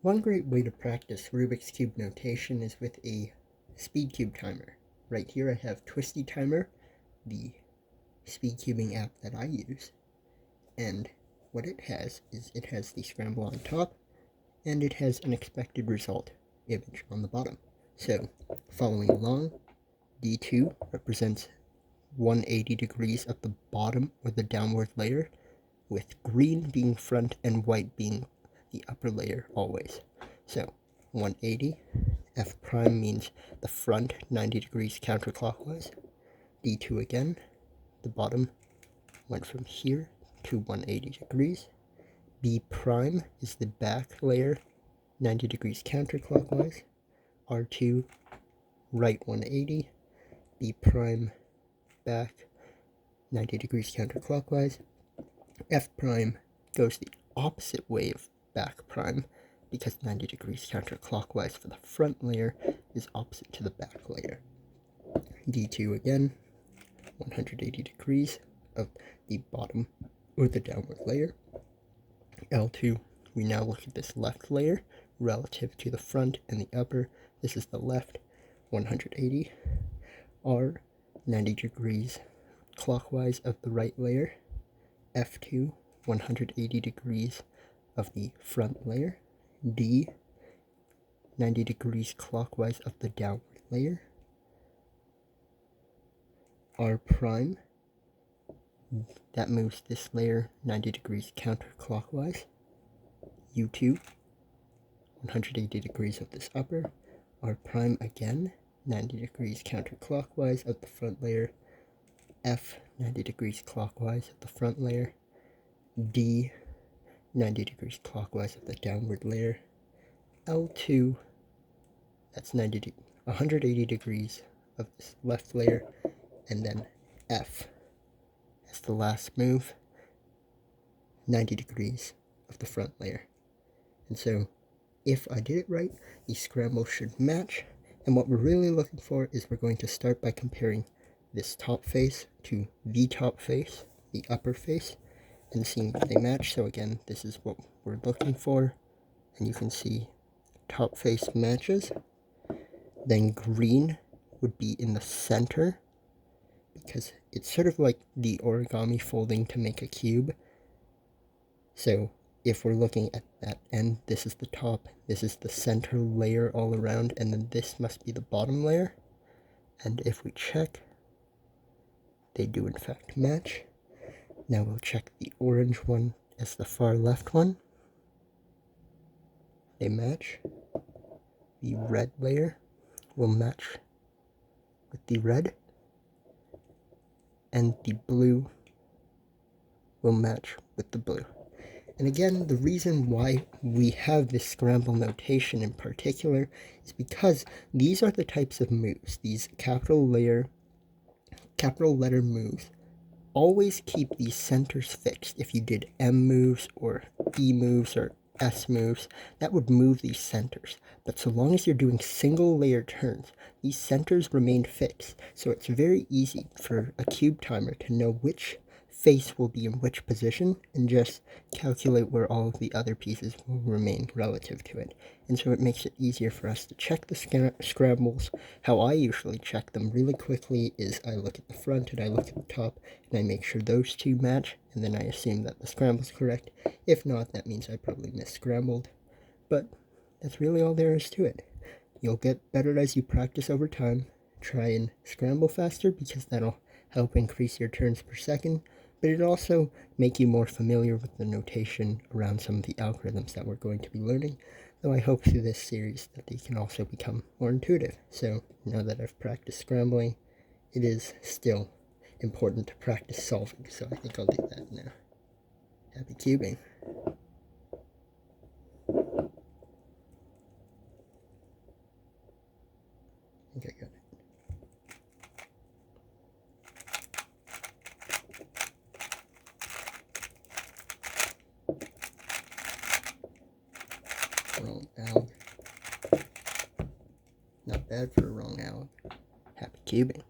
One great way to practice Rubik's Cube notation is with a speedcube timer. Right here I have Twisty Timer, the speedcubing app that I use, and what it has is it has the Scramble on top, and it has an expected result image on the bottom. So, following along, D2 represents 180 degrees at the bottom or the downward layer, with green being front and white being the upper layer always. So 180, F prime means the front 90 degrees counterclockwise. D2 again, the bottom went from here to 180 degrees. B prime is the back layer 90 degrees counterclockwise. R2 right 180, B prime back 90 degrees counterclockwise. F prime goes the opposite way of back prime because 90 degrees counterclockwise for the front layer is opposite to the back layer. D2 again, 180 degrees of the bottom or the downward layer. L2, we now look at this left layer relative to the front and the upper. This is the left, 180. R, 90 degrees clockwise of the right layer. F2, 180 degrees of the front layer. D, 90 degrees clockwise of the downward layer. R prime, that moves this layer 90 degrees counterclockwise. U2, 180 degrees of this upper. R prime again, 90 degrees counterclockwise of the front layer. F, 90 degrees clockwise of the front layer. D, 90 degrees clockwise of the downward layer. L2, that's 180 degrees of this left layer. And then F, as the last move, 90 degrees of the front layer. And so, if I did it right, the scramble should match. And what we're really looking for is we're going to start by comparing this top face to the top face, the upper face, and seeing if they match. So again, this is what we're looking for, and you can see top face matches. Then green would be in the center, because it's sort of like the origami folding to make a cube. So if we're looking at that end, this is the top, this is the center layer all around, and then this must be the bottom layer. And if we check, they do in fact match. Now we'll check the orange one as the far left one. They match. The red layer will match with the red. And the blue will match with the blue. And again, the reason why we have this scramble notation in particular is because these are the types of moves, these capital letter moves, always keep these centers fixed. If you did M moves or E moves or S moves, that would move these centers. But so long as you're doing single layer turns, these centers remain fixed. So it's very easy for a cube timer to know which face will be in which position and just calculate where all of the other pieces will remain relative to it. And so it makes it easier for us to check the scrambles. How I usually check them really quickly is I look at the front and I look at the top and I make sure those two match, and then I assume that the scramble's correct. If not, that means I probably misscrambled. But that's really all there is to it. You'll get better as you practice over time. Try and scramble faster because that'll help increase your turns per second, but it'll also make you more familiar with the notation around some of the algorithms that we're going to be learning, though I hope through this series that they can also become more intuitive. So now that I've practiced scrambling, it is still important to practice solving, so I think I'll do that now. Happy cubing. I think I got it. Wrong alg. Not bad for a wrong alg. Happy cubing.